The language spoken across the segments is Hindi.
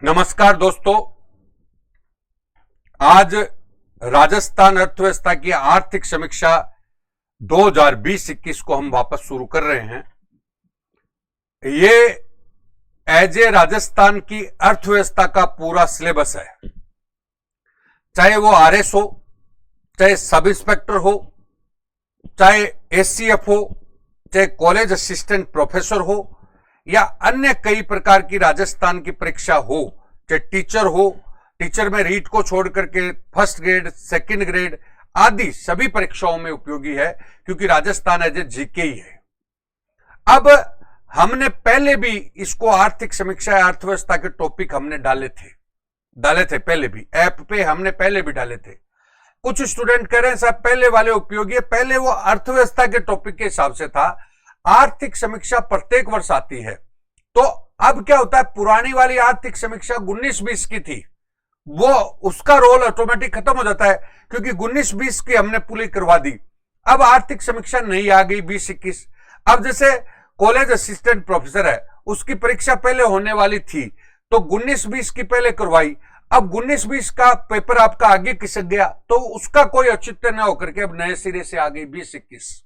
नमस्कार दोस्तों, आज राजस्थान अर्थव्यवस्था की आर्थिक समीक्षा 2020-21 को हम वापस शुरू कर रहे हैं। ये एज ए राजस्थान की अर्थव्यवस्था का पूरा सिलेबस है, चाहे वो आरएस हो, चाहे सब इंस्पेक्टर हो, चाहे एससीएफ हो, चाहे कॉलेज असिस्टेंट प्रोफेसर हो या अन्य कई प्रकार की राजस्थान की परीक्षा हो, चाहे टीचर हो, टीचर में रीट को छोड़ करके फर्स्ट ग्रेड, सेकंड ग्रेड आदि सभी परीक्षाओं में उपयोगी है, क्योंकि राजस्थान एज ए जीके ही है। अब हमने पहले भी इसको आर्थिक समीक्षा अर्थव्यवस्था के टॉपिक हमने डाले थे पहले भी ऐप पे हमने पहले भी डाले थे। कुछ स्टूडेंट कह रहे हैं साहब पहले वाले उपयोगी है, पहले वो अर्थव्यवस्था के टॉपिक के हिसाब से था। आर्थिक समीक्षा प्रत्येक वर्ष आती है, तो अब क्या होता है, पुरानी वाली आर्थिक समीक्षा 19-20 की थी, वो उसका रोल ऑटोमेटिक खत्म हो जाता है, क्योंकि 19-20 की हमने पूरी करवा दी। अब आर्थिक समीक्षा नई आ गई 20-21। अब जैसे कॉलेज असिस्टेंट प्रोफेसर है, उसकी परीक्षा पहले होने वाली थी, तो 19-20 की पहले करवाई। अब 19-20 का पेपर आपका आगे खिसक गया, तो उसका कोई औचित्य न होकर के अब नए सिरे से आ गई 20-21।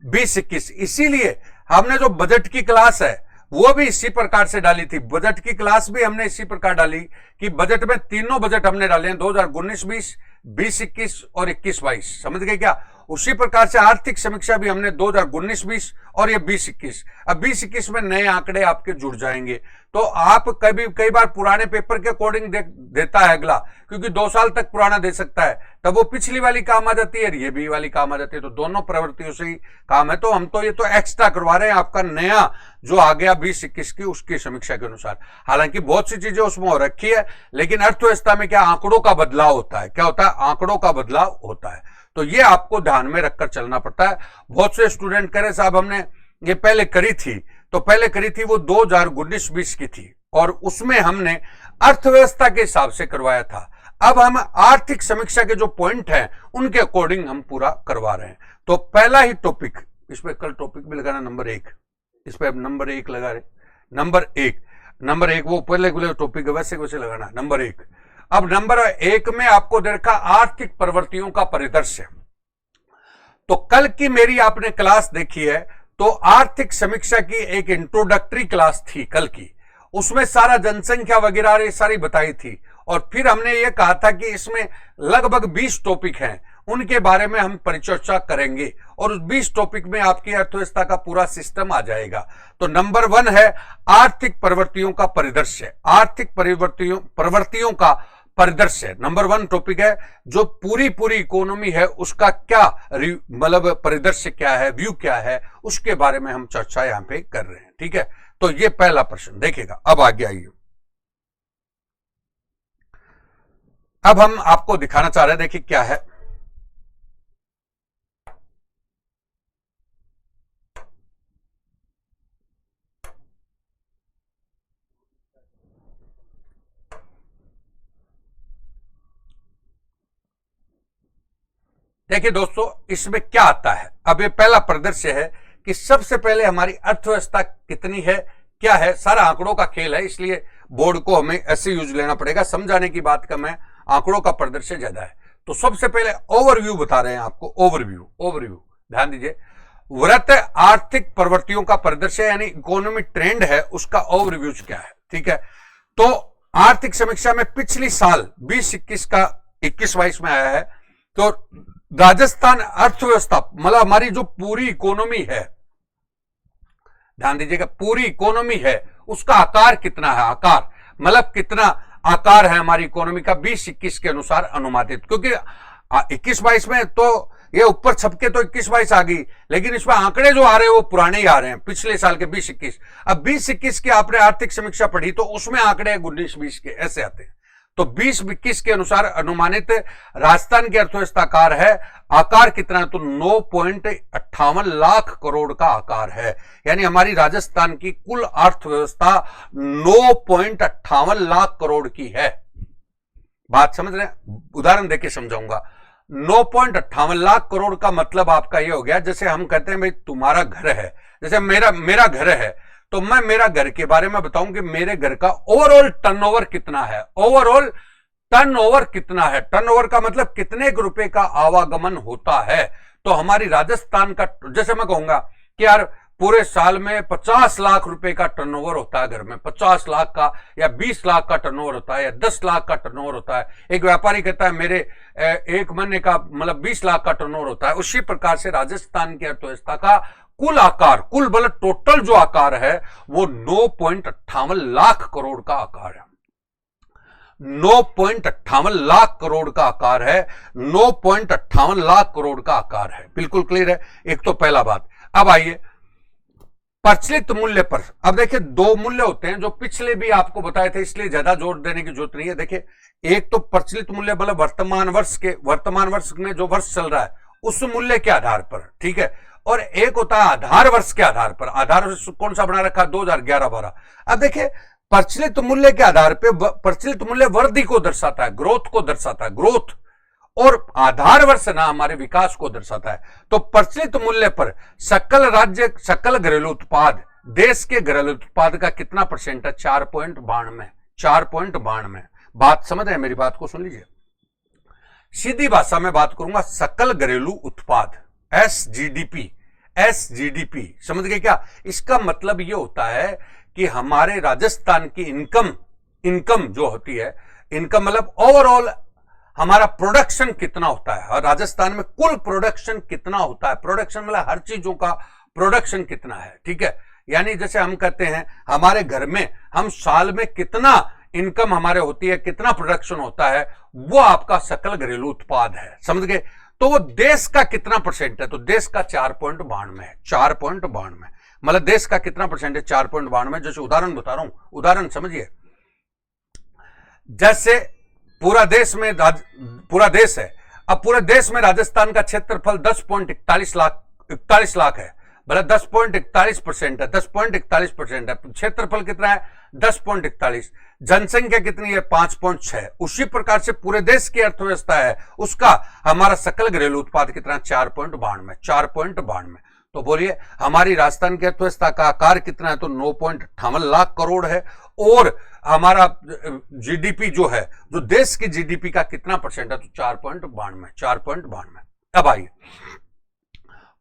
इसीलिए हमने जो बजट की क्लास है वो भी इसी प्रकार से डाली थी। बजट की क्लास भी हमने इसी प्रकार डाली कि बजट में तीनों बजट हमने डाले हैं, 2019-20, 20-21 और 21-22। समझ गए क्या? उसी प्रकार से आर्थिक समीक्षा भी हमने 2019-20 और ये 20-21। अब 20-21 में नए आंकड़े आपके जुड़ जाएंगे, तो आप कई बार पुराने पेपर के अकॉर्डिंग देता है अगला, क्योंकि 2 साल तक पुराना दे सकता है, तब वो पिछली वाली काम आ जाती है, ये भी वाली काम आ जाती है, तो दोनों प्रवृत्तियों से ही काम है। तो हम तो ये तो एक्स्ट्रा करवा रहे हैं, आपका नया जो आ गया 20-21 की उसकी समीक्षा के अनुसार। हालांकि बहुत सी चीजें उसमें हो रखी है, लेकिन अर्थव्यवस्था में क्या आंकड़ों का बदलाव होता है, क्या होता है, आंकड़ों का बदलाव होता है, तो ये आपको ध्यान में रखकर चलना पड़ता है। बहुत से स्टूडेंट कह रहे साहब हमने ये पहले करी थी, तो पहले करी थी वो 2019-20 की थी, और उसमें हमने अर्थव्यवस्था के हिसाब से करवाया था। अब हम आर्थिक समीक्षा के जो पॉइंट हैं उनके अकॉर्डिंग हम पूरा करवा रहे हैं। तो पहला ही टॉपिक, इस पे कल टॉपिक भी लगाना नंबर 1, इस पे अब नंबर 1 लगा रहे, नंबर एक वो पहले टॉपिक है वैसे लगाना नंबर 1। अब नंबर 1 में आपको दे रखा आर्थिक प्रवृत्तियों का परिदृश्य। तो कल की मेरी आपने क्लास देखी है, तो आर्थिक समीक्षा की एक इंट्रोडक्टरी क्लास थी कल की, उसमें सारा जनसंख्या वगैरह ये सारी बताई थी, और फिर हमने ये कहा था कि इसमें लगभग 20 टॉपिक हैं, उनके बारे में हम परिचर्चा करेंगे, और उस 20 टॉपिक में आपकी अर्थव्यवस्था का पूरा सिस्टम आ जाएगा। तो नंबर 1 है आर्थिक प्रवृत्तियों का परिदृश्य, आर्थिक प्रवृत्तियों का परिदृश्य नंबर 1 टॉपिक है। जो पूरी इकोनॉमी है उसका क्या मतलब परिदृश्य क्या है, व्यू क्या है, उसके बारे में हम चर्चा यहां पे कर रहे हैं। ठीक है, तो ये पहला प्रश्न देखिएगा। अब आगे आइए, अब हम आपको दिखाना चाह रहे हैं, देखिए क्या है। देखिए दोस्तों, इसमें क्या आता है। अब ये पहला परिदृश्य है कि सबसे पहले हमारी अर्थव्यवस्था कितनी है, क्या है, सारा आंकड़ों का खेल है, इसलिए बोर्ड को हमें ऐसे यूज लेना पड़ेगा, समझाने की बात कम है, आंकड़ों का परिदृश्य ज्यादा है। तो सबसे पहले ओवरव्यू बता रहे हैं आपको, ओवरव्यू ध्यान दीजिए। वृत्त आर्थिक प्रवृत्तियों का परिदृश्य यानी इकोनॉमी ट्रेंड है, उसका ओवरव्यू क्या है। ठीक है, तो आर्थिक समीक्षा में पिछली साल 20-21 का 21-22 में आया है, तो राजस्थान अर्थव्यवस्था मतलब हमारी जो पूरी इकोनॉमी है, ध्यान दीजिएगा, पूरी इकोनॉमी है उसका आकार कितना है, आकार मतलब कितना आकार है हमारी इकोनॉमी का 20-21 के अनुसार अनुमानित। क्योंकि 21-22 में तो ये ऊपर छपके तो 21-22 आ गई, लेकिन इसमें आंकड़े जो आ रहे हैं वो पुराने ही आ रहे हैं, पिछले साल के 20-21। अब 20-21 की आपने आर्थिक समीक्षा पढ़ी तो उसमें आंकड़े 19-20 के ऐसे आते हैं। तो 20-21 के अनुसार अनुमानित राजस्थान की अर्थव्यवस्था आकार है, आकार कितना है, तो 9.58 लाख करोड़ का आकार है। यानी हमारी राजस्थान की कुल अर्थव्यवस्था 9.58 लाख करोड़ की है। बात समझ रहे हैं, उदाहरण देके समझाऊंगा। 9.58 लाख करोड़ का मतलब आपका ये हो गया, जैसे हम कहते हैं भाई तुम्हारा घर है, जैसे मेरा घर है, तो मैं मेरा घर के बारे में बताऊं कि मेरे घर का ओवरऑल टर्नओवर कितना है। ओवरऑल टर्नओवर कितना है, टर्नओवर का मतलब कितने रुपए का आवागमन होता है। तो हमारी राजस्थान का, जैसे मैं कहूंगा कि यार पूरे साल में 50 लाख रुपए का टर्नओवर होता है घर में, 50 लाख का या 20 लाख का टर्नओवर होता है या 10 लाख का टर्नओवर होता है। एक व्यापारी कहता है मेरे एक महीने का मतलब 20 लाख का टर्नओवर होता है। उसी प्रकार से राजस्थान की अर्थव्यवस्था का कुल आकार, कुल मतलब टोटल जो आकार है वो 9.58 लाख करोड़ का आकार है। 9.58 लाख करोड़ का आकार है, 9.58 लाख करोड़ का आकार है। बिल्कुल क्लियर है। एक तो पहला बात। अब आइए प्रचलित मूल्य पर। अब देखिए दो मूल्य होते हैं जो पिछले भी आपको बताए थे, इसलिए ज्यादा जोर देने की जरूरत नहीं है। देखिए एक तो प्रचलित मूल्य मतलब वर्तमान वर्ष में जो वर्ष चल रहा है उस मूल्य के आधार पर, ठीक है। और एक होता है आधार वर्ष के आधार पर। आधार वर्ष कौन सा बना रखा, 2011-12। अब देखिए प्रचलित मूल्य के आधार पर प्रचलित मूल्य वृद्धि को दर्शाता है, ग्रोथ को दर्शाता है, ग्रोथ, और आधार वर्ष ना हमारे विकास को दर्शाता है। तो प्रचलित मूल्य पर सकल घरेलू उत्पाद, देश के घरेलू उत्पाद का कितना परसेंट है, 4.92। 4.92। बात समझ रहे हैं मेरी बात को, सुन लीजिए। सीधी भाषा में बात करूंगा, सकल घरेलू उत्पाद, SGDP। SGDP समझ गए क्या? इसका मतलब यह होता है कि हमारे राजस्थान की इनकम जो होती है, इनकम मतलब ओवरऑल हमारा प्रोडक्शन कितना होता है, और राजस्थान में कुल प्रोडक्शन कितना होता है। प्रोडक्शन मतलब हर चीजों का प्रोडक्शन कितना है, ठीक है। यानी जैसे हम कहते हैं हमारे घर में हम साल में कितना इनकम हमारे होती है, कितना प्रोडक्शन होता है, वो आपका सकल घरेलू उत्पाद है, समझ गए। तो वो देश का कितना परसेंट है, तो देश का 4.92 है। 4.92 मतलब देश का कितना परसेंट है, 4.92। जैसे उदाहरण बता रहा हूं, उदाहरण समझिए। जैसे पूरा देश है। अब पूरे देश में राजस्थान का क्षेत्रफल 10.41 लाख है, मतलब 10.41% है। 10.41% है। क्षेत्रफल कितना है, 10.41। जनसंख्या कितनी है, 5.6। उसी प्रकार से पूरे देश की अर्थव्यवस्था है, उसका हमारा सकल घरेलू उत्पाद कितना, 4.92। 4.92। तो बोलिए हमारी राजस्थान की अर्थव्यवस्था का आकार कितना है, तो 9.58 लाख करोड़ है। और हमारा जीडीपी जो है, जो देश की जीडीपी का कितना परसेंट है, तो 4.92। 4.92। अब आइए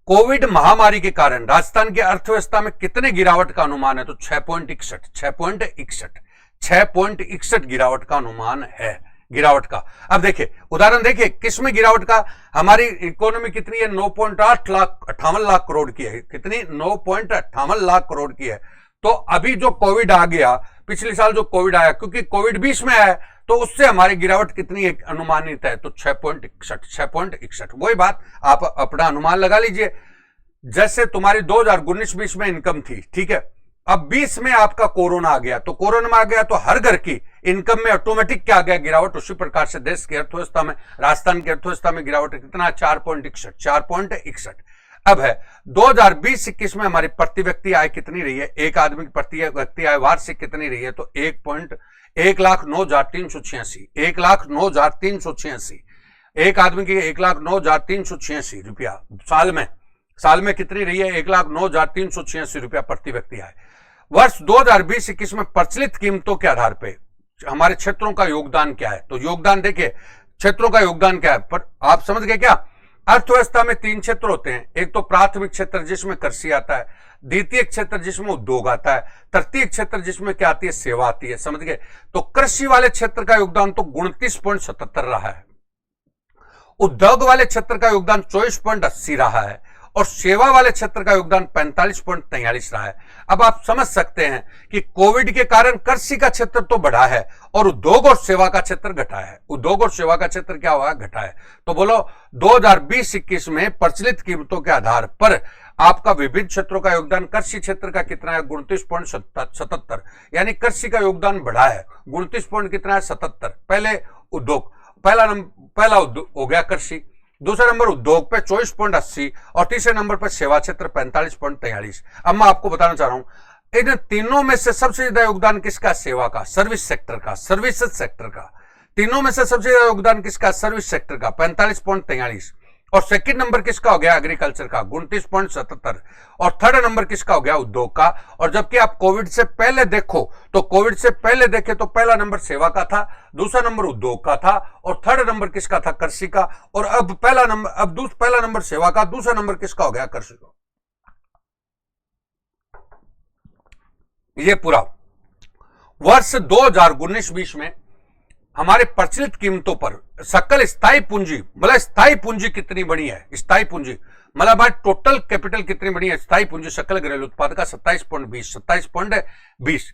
कोविड महामारी के कारण राजस्थान की अर्थव्यवस्था में कितने गिरावट का अनुमान है, तो 6.61। 6.61 गिरावट का अनुमान है, गिरावट का। अब देखिए उदाहरण देखिए किसमें गिरावट का। हमारी इकोनॉमी कितनी है, 9.58 लाख करोड़ की है। कितनी, 9.58 लाख करोड़ की है। तो अभी जो कोविड आ गया, पिछले साल जो कोविड आया, क्योंकि कोविड 20 में आया, तो उससे हमारी गिरावट कितनी अनुमानित है, तो 6.61। 6.61। वही बात आप अपना अनुमान लगा लीजिए। जैसे तुम्हारी 2019-20 में इनकम थी, ठीक है। अब 20 में आपका कोरोना आ गया, तो कोरोना में आ गया तो हर घर की इनकम में ऑटोमेटिक क्या आ गया, गिरावट। उसी प्रकार से देश की अर्थव्यवस्था में, राजस्थान की अर्थव्यवस्था में गिरावट कितना, 4.61। 4.61। अब है 2020-21 में हमारी प्रति व्यक्ति आय कितनी रही है, एक आदमी की प्रति व्यक्ति आय वार्षिक कितनी रही है, तो 1,09,386। 1,09,386। एक आदमी की 1,09,386 रुपया साल में कितनी रही है, 1,09,386 रुपया प्रति व्यक्ति आय। वर्ष 2020-21 में प्रचलित कीमतों के आधार पर हमारे क्षेत्रों का योगदान क्या है, तो योगदान देखिए क्षेत्रों का योगदान क्या है, पर आप समझ गए क्या। अर्थव्यवस्था में 3 क्षेत्र होते हैं। एक तो प्राथमिक क्षेत्र जिसमें कृषि आता है, द्वितीय क्षेत्र जिसमें उद्योग आता है, तृतीय क्षेत्र जिसमें क्या आती है, सेवा आती है, समझ गए। तो कृषि वाले क्षेत्र का योगदान तो 29.77 रहा है, उद्योग वाले क्षेत्र का योगदान 24.80 रहा है, और सेवा वाले क्षेत्र का योगदान 45.43 रहा है। अब आप समझ सकते हैं कि कोविड के कारण कृषि का क्षेत्र तो बढ़ा है और उद्योग और सेवा का क्षेत्र घटा है। उद्योग और सेवा का क्षेत्र क्या हुआ, घटा है। तो बोलो 2020-21 में प्रचलित कीमतों के आधार पर आपका विभिन्न क्षेत्रों का योगदान, कृषि क्षेत्र का कितना है, 29.77, यानी कृषि का योगदान बढ़ा है। 29 कितना है, 77। पहले उद्योग, पहला उद्योग हो गया कृषि, दूसरा नंबर उद्योग पे 24.80, और तीसरे नंबर पर सेवा क्षेत्र 45.43। अब मैं आपको बताना चाह रहा हूं इन तीनों में से सबसे ज्यादा योगदान किसका, सेवा का, सर्विस सेक्टर का, सर्विसेज सेक्टर का। तीनों में से सबसे ज्यादा योगदान किसका, सर्विस सेक्टर का, 45.43। और सेकंड नंबर किसका हो गया एग्रीकल्चर का 29.77, और थर्ड नंबर किसका हो गया उद्योग का। और जबकि आप कोविड से पहले देखो तो कोविड से पहले देखे तो पहला नंबर सेवा का था, दूसरा नंबर उद्योग का था, और थर्ड नंबर किसका था कृषि का। और अब पहला नंबर सेवा का, दूसरा नंबर किसका हो गया कृषि का। ये पूरा वर्ष 2019-20 में हमारे प्रचलित कीमतों पर सकल स्थायी पूंजी, मतलब स्थायी पूंजी कितनी बड़ी है, स्थायी पूंजी मतलब हमारे टोटल कैपिटल कितनी बड़ी है, स्थायी पूंजी सकल घरेलू उत्पाद का 27.20।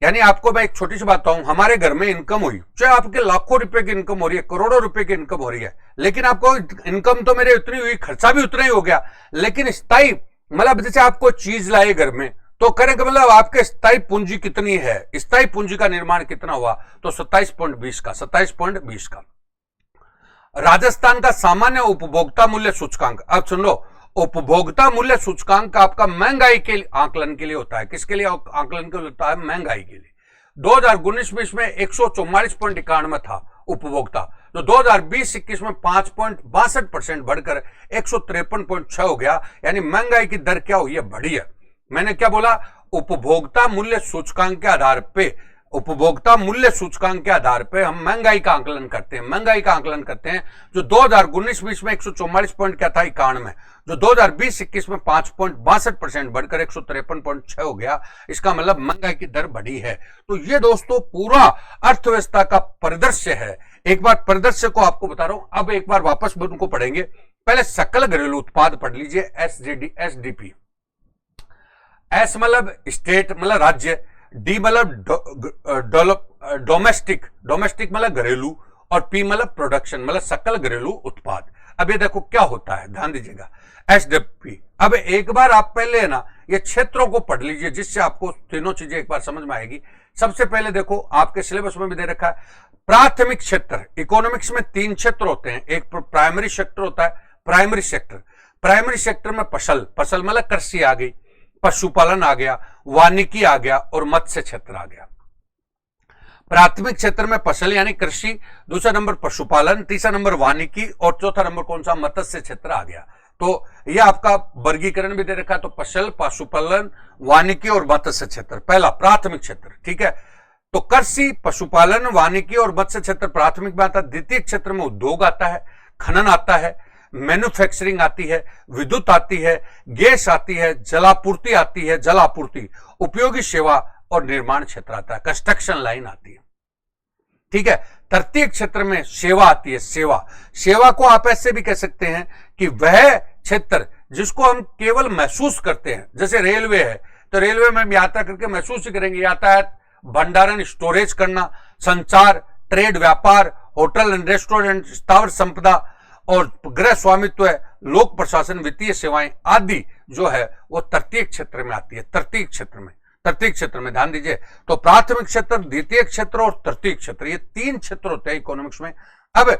यानी आपको मैं एक छोटी सी बात बताऊं, हमारे घर में इनकम हुई, चाहे आपके लाखों रुपए की इनकम हो रही है, करोड़ों रुपए की इनकम हो रही है, लेकिन आपको इनकम तो मेरे उतनी हुई, खर्चा भी उतना ही हो गया, लेकिन स्थायी मतलब जैसे आपको चीज लाए घर में तो करेंगे, मतलब आपके स्थायी पूंजी कितनी है, स्थायी पूंजी का निर्माण कितना हुआ, तो 27.20 का। राजस्थान का सामान्य उपभोक्ता मूल्य सूचकांक, अब सुन लो, उपभोक्ता मूल्य सूचकांक आपका महंगाई के आकलन के लिए होता है, किसके लिए आकलन के लिए होता है, महंगाई के लिए। 2019-20 में 144.91 था उपभोक्ता, तो 2020-21 में 5.62% बढ़कर 153.6 हो गया। यानी महंगाई की दर क्या हुई है, बढ़ी है। मैंने क्या बोला, उपभोक्ता मूल्य सूचकांक के आधार पे, उपभोक्ता मूल्य सूचकांक के आधार पे हम महंगाई का आकलन करते हैं, महंगाई का आकलन करते हैं। जो 2019-20 में 144 पॉइंट क्या था 91, जो 2020-21 में 5.62% बढ़कर 153.6 हो गया। इसका मतलब महंगाई की दर बढ़ी है। तो ये दोस्तों पूरा अर्थव्यवस्था का परिदृश्य है। एक बार परिदृश्य को आपको बता रहा हूं, अब एक बार वापस उनको पढ़ेंगे। पहले सकल घरेलू उत्पाद पढ़ लीजिए, एसडीपी। एस मतलब स्टेट मतलब राज्य, डी मतलब डोमेस्टिक मतलब घरेलू, और पी मतलब प्रोडक्शन मतलब सकल घरेलू उत्पाद। अब ये देखो क्या होता है, ध्यान दीजिएगा, एसडीपी। अब एक बार आप पहले ना ये क्षेत्रों को पढ़ लीजिए, जिससे आपको तीनों चीजें एक बार समझ में आएगी। सबसे पहले देखो, आपके सिलेबस में भी दे रखा है प्राथमिक क्षेत्र। इकोनॉमिक्स में 3 क्षेत्र होते हैं, एक प्राइमरी सेक्टर होता है, प्राइमरी सेक्टर में फसल मतलब कृषि आ गई, पशुपालन आ गया, वानिकी आ गया, और मत्स्य क्षेत्र आ गया। प्राथमिक क्षेत्र में फसल यानी कृषि, दूसरा नंबर पशुपालन, तीसरा नंबर वानिकी, और चौथा नंबर कौन सा, मत्स्य क्षेत्र आ गया। तो यह आपका वर्गीकरण भी दे रखा है, तो फसल, पशुपालन, वानिकी और मत्स्य क्षेत्र पहला प्राथमिक क्षेत्र, ठीक है। तो कृषि, पशुपालन, वानिकी और मत्स्य क्षेत्र प्राथमिक में आता है। द्वितीय क्षेत्र में उद्योग आता है, खनन आता है, मैन्युफैक्चरिंग आती है, विद्युत आती है, गैस आती है, जलापूर्ति आती है, जलापूर्ति, उपयोगी सेवा और निर्माण क्षेत्र आता है, कंस्ट्रक्शन लाइन आती है, ठीक है। तृतीय क्षेत्र में सेवा आती है, सेवा को आप ऐसे भी कह सकते हैं कि वह क्षेत्र जिसको हम केवल महसूस करते हैं। जैसे रेलवे है, तो रेलवे में हम यात्रा करके महसूस ही करेंगे, यातायात, भंडारण, स्टोरेज करना, संचार, ट्रेड, व्यापार, होटल एंड रेस्टोरेंट, स्थावर संपदा और गृह स्वामित्व, लोक प्रशासन, वित्तीय सेवाएं आदि जो है वो तृतीय क्षेत्र में आती है। तृतीय क्षेत्र में ध्यान दीजिए, तो प्राथमिक क्षेत्र, द्वितीय क्षेत्र और तृतीय क्षेत्र, ये 3 क्षेत्र होते हैं इकोनॉमिक्स में। अब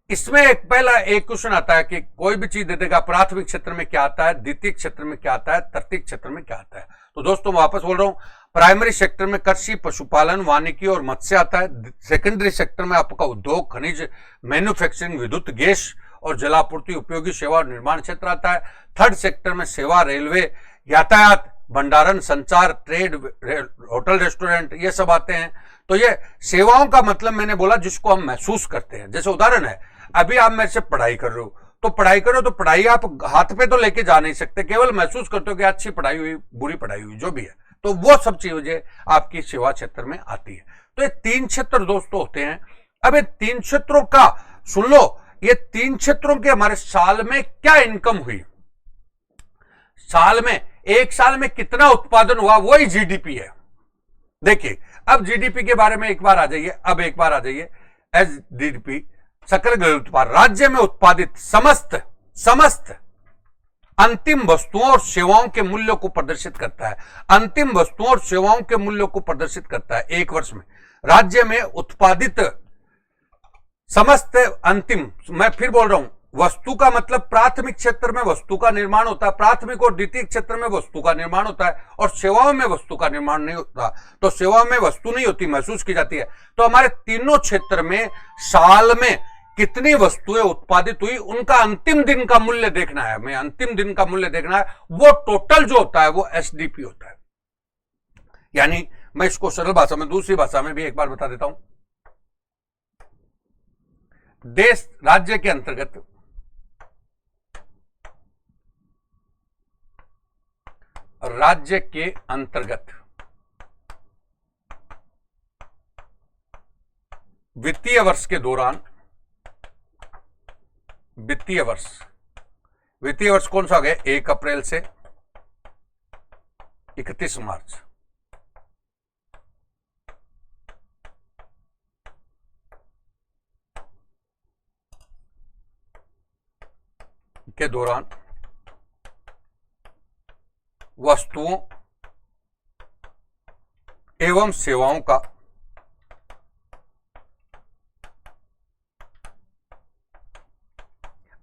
इसमें पहला एक क्वेश्चन आता है कि कोई भी चीज दे देगा, प्राथमिक क्षेत्र में क्या आता है, द्वितीय क्षेत्र में क्या आता है, तृतीय क्षेत्र में क्या आता है। तो दोस्तों वापस बोल रहा हूं, प्राइमरी सेक्टर में कृषि, पशुपालन, वानिकी और मत्स्य आता है। सेकेंडरी सेक्टर में आपका उद्योग, खनिज, मैन्युफैक्चरिंग, विद्युत, गैस और जलापूर्ति, उपयोगी सेवा और निर्माण क्षेत्र आता है। थर्ड सेक्टर में सेवा, रेलवे, यातायात, भंडारण, संचार, ट्रेड, होटल, रेस्टोरेंट, ये सब आते हैं। तो ये सेवाओं का मतलब मैंने बोला जिसको हम महसूस करते हैं। जैसे उदाहरण है, अभी आप मेरे से पढ़ाई कर रहे हो, तो पढ़ाई आप हाथ पे तो लेके जा नहीं सकते, केवल महसूस करते हो कि अच्छी पढ़ाई हुई, बुरी पढ़ाई हुई, जो भी है। तो वो सब चीजें आपकी सेवा क्षेत्र में आती है। तो ये 3 क्षेत्र दोस्तों होते हैं। अब ये 3 क्षेत्रों का सुन लो, ये 3 क्षेत्रों के हमारे साल में क्या इनकम हुई, साल में, एक साल में कितना उत्पादन हुआ, वही जीडीपी है। देखिए, अब जीडीपी के बारे में एक बार आ जाइए, एसडीपी, सकल घरेलू उत्पाद, राज्य में उत्पादित समस्त अंतिम वस्तुओं और सेवाओं के मूल्यों को प्रदर्शित करता है। अंतिम वस्तुओं और सेवाओं के मूल्यों को प्रदर्शित करता है एक वर्ष में। राज्य में उत्पादित समस्त अंतिम, मैं फिर बोल रहा हूं, वस्तु का मतलब प्राथमिक क्षेत्र में वस्तु का निर्माण होता है, प्राथमिक और द्वितीय क्षेत्र में वस्तु का निर्माण होता है, और सेवाओं में वस्तु का निर्माण नहीं होता। तो सेवाओं में वस्तु नहीं होती, महसूस की जाती है। तो हमारे तीनों क्षेत्र में साल में कितनी वस्तुएं उत्पादित हुई, उनका अंतिम दिन का मूल्य देखना है हमें, अंतिम दिन का मूल्य देखना है। वो टोटल जो होता है वो एसडीपी होता है। यानी मैं इसको सरल भाषा में, दूसरी भाषा में भी एक बार बता देता हूं। देश राज्य के अंतर्गत वित्तीय वर्ष के दौरान, वित्तीय वर्ष कौन सा हो गया, 1 अप्रैल से 31 मार्च, के दौरान वस्तुओं एवं सेवाओं का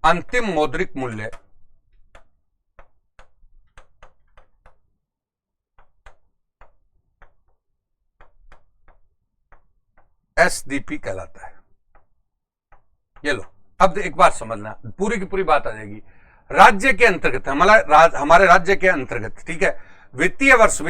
अंतिम मौद्रिक मूल्य एसडीपी कहलाता है। ये लो, अब एक बात समझना, पूरी की पूरी बात आ जाएगी। राज्य के अंतर्गत, हमारे राज्य के अंतर्गत, ठीक है, वित्तीय वर्ष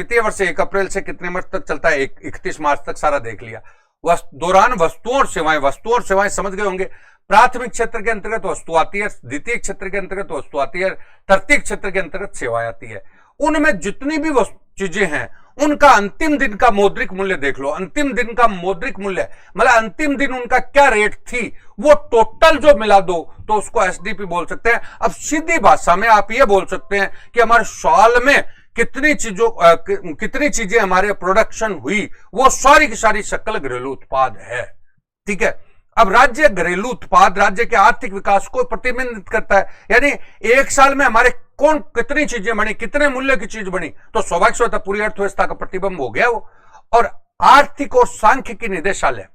1 अप्रैल से कितने मार्च तक चलता है, 31 मार्च तक, सारा देख लिया। दौरान वस्तुओं और सेवाएं समझ गए होंगे। प्राथमिक क्षेत्र के अंतर्गत वस्तु आती है, द्वितीय क्षेत्र के अंतर्गत वस्तु आती है, तृतीय क्षेत्र के अंतर्गत सेवाएं आती है। उनमें जितनी भी चीजें हैं उनका अंतिम दिन का मौद्रिक मूल्य देख लो। अंतिम दिन का मौद्रिक मूल्य मतलब अंतिम दिन उनका क्या रेट थी, वो टोटल जो मिला दो तो उसको एसडीपी बोल सकते हैं। अब सीधी भाषा में आप ये बोल सकते हैं कि हमारे साल में कितनी चीजें हमारे प्रोडक्शन हुई, वो सारी की सारी सकल घरेलू उत्पाद है। ठीक है, अब राज्य घरेलू उत्पाद राज्य के आर्थिक विकास को प्रतिबिंबित करता है। यानी एक साल में हमारे कितनी चीजें बनी, कितने मूल्य की चीज बनी, तो स्वाभाविक स्वतः पूरी अर्थव्यवस्था का प्रतिबिंब हो गया वो। और आर्थिक और सांख्यिकी निदेशालय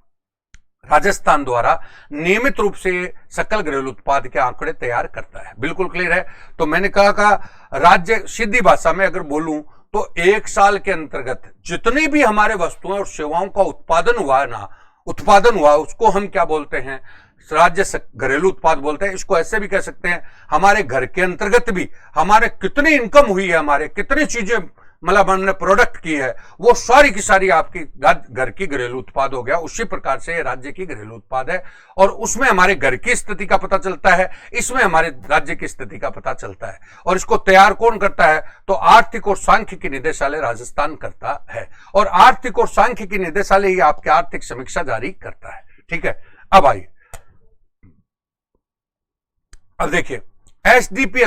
राजस्थान द्वारा नियमित रूप से सकल घरेलू उत्पाद के आंकड़े तैयार करता है। बिल्कुल क्लियर है। तो मैंने कहा राज्य, सीधी भाषा में अगर बोलूं तो एक साल के अंतर्गत जितनी भी हमारे वस्तुएं और सेवाओं का उत्पादन हुआ उसको हम क्या बोलते हैं, राज्य घरेलू उत्पाद बोलते हैं। इसको ऐसे भी कह सकते हैं, हमारे घर के अंतर्गत भी हमारे कितनी इनकम हुई है, हमारे कितनी चीजें मतलब हमने प्रोडक्ट की है, वो सारी की सारी आपकी घर की घरेलू उत्पाद हो गया। उसी प्रकार से राज्य की घरेलू उत्पाद है और उसमें हमारे घर की स्थिति का पता चलता है, इसमें हमारे राज्य की स्थिति का पता चलता है। और इसको तैयार कौन करता है, तो आर्थिक और सांख्यिकी निदेशालय राजस्थान करता है। और आर्थिक और सांख्यिकी निदेशालय ही आपकी आर्थिक समीक्षा जारी करता है। ठीक है, अब आइए, अब देखिए एसडीपी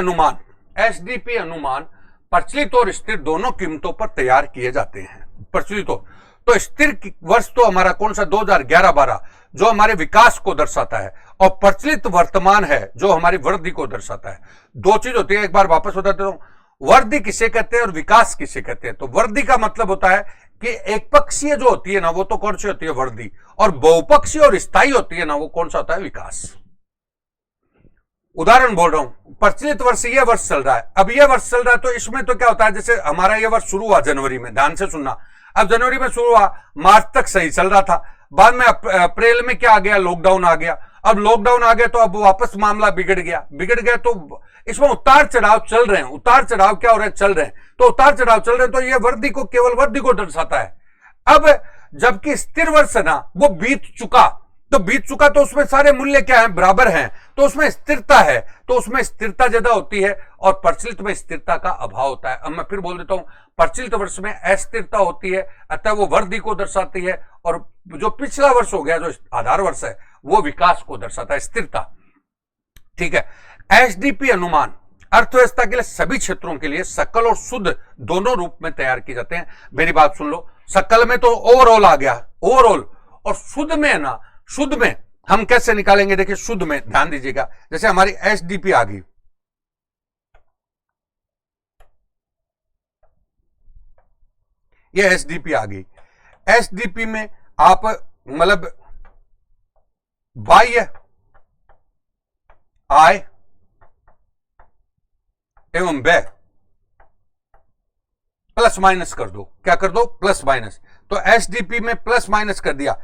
अनुमान प्रचलित और स्थिर दोनों कीमतों पर तैयार किए जाते हैं। प्रचलित तो स्थिर वर्ष तो हमारा कौन सा 2011-12 जो हमारे विकास को दर्शाता है, और प्रचलित वर्तमान है जो हमारी वृद्धि को दर्शाता है। दो चीज होती है, एक बार वापस बताते हूं, वृद्धि किसे कहते हैं और विकास किसे कहते हैं। तो वृद्धि का मतलब होता है कि एक पक्षीय जो होती है ना, वो तो कौन सी होती है, वृद्धि। और बहुपक्षीय और स्थायी होती है ना, वो कौन सा होता है, विकास। उदाहरण बोल रहा हूं, प्रचलित वर्ष ये वर्ष चल रहा है, अब ये वर्ष चल रहा है, तो इसमें तो क्या होता है, जैसे हमारा ये वर्ष शुरू हुआ जनवरी में, ध्यान से सुनना, अब जनवरी में शुरू हुआ, मार्च तक सही चल रहा था, बाद में अप्रैल में क्या आ गया, लॉकडाउन आ गया। अब लॉकडाउन आ गया तो अब वापस मामला बिगड़ गया तो इसमें उतार चढ़ाव चल रहे हैं। उतार चढ़ाव क्या हो रहे हैं, चल रहे हैं। तो उतार चढ़ाव चल रहे हैं तो ये वृद्धि को, केवल वृद्धि को दर्शाता है। अब जबकि स्थिर वर्ष है ना, वो बीत चुका तो उसमें सारे मूल्य क्या है, बराबर हैं, तो उसमें स्थिरता है, तो उसमें स्थिरता ज्यादा होती है और प्रचलित में स्थिरता का अभाव होता है। अब मैं फिर बोल देता हूं, प्रचलित वर्ष में अस्थिरता होती है, अतः वो वृद्धि को दर्शाती है, और जो पिछला वर्ष हो गया, जो आधार वर्ष है, वो विकास को दर्शाता है, स्थिरता। ठीक है, एसडीपी अनुमान अर्थव्यवस्था के लिए सभी क्षेत्रों के लिए सकल और शुद्ध दोनों रूप में तैयार किए जाते हैं। मेरी बात सुन लो, सकल में तो ओवरऑल आ गया, ओवरऑल, और शुद्ध में है ना, शुद्ध में हम कैसे निकालेंगे, देखिए शुद्ध में ध्यान दीजिएगा, जैसे हमारी एसडीपी आ गई, ये एसडीपी आ गई। एसडीपी में आप मतलब बाह्य आय एवं व्यय प्लस माइनस कर दो, क्या कर दो, प्लस माइनस। तो एसडीपी में प्लस माइनस कर दिया,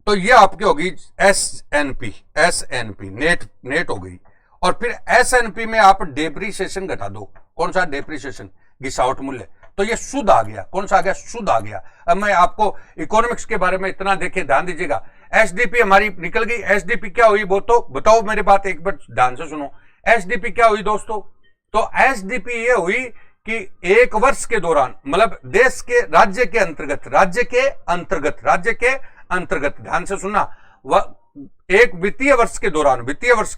तो ये आपकी होगी एसएनपी, एसएनपी नेट नेट हो गई। और फिर एसएनपी में आप डेप्रीसिएशन घटा दो। कौन सा डेप्रीसिएशन? गिसावट मूल्य। तो ये शुद्ध आ गया। कौन सा आ गया? शुद्ध आ गया। अब मैं आपको इकोनॉमिक्स के बारे में इतना देखे, ध्यान दीजिएगा। एसडीपी हमारी निकल गई। एसडीपी क्या हुई वो तो बताओ, मेरी बात एक बार ध्यान से सुनो। एसडीपी क्या हुई दोस्तों? तो एसडीपी ये हुई कि एक वर्ष के दौरान, मतलब देश के राज्य के अंतर्गत, राज्य के अंतर्गत ध्यान से सुनना, एक वित्तीय वर्ष के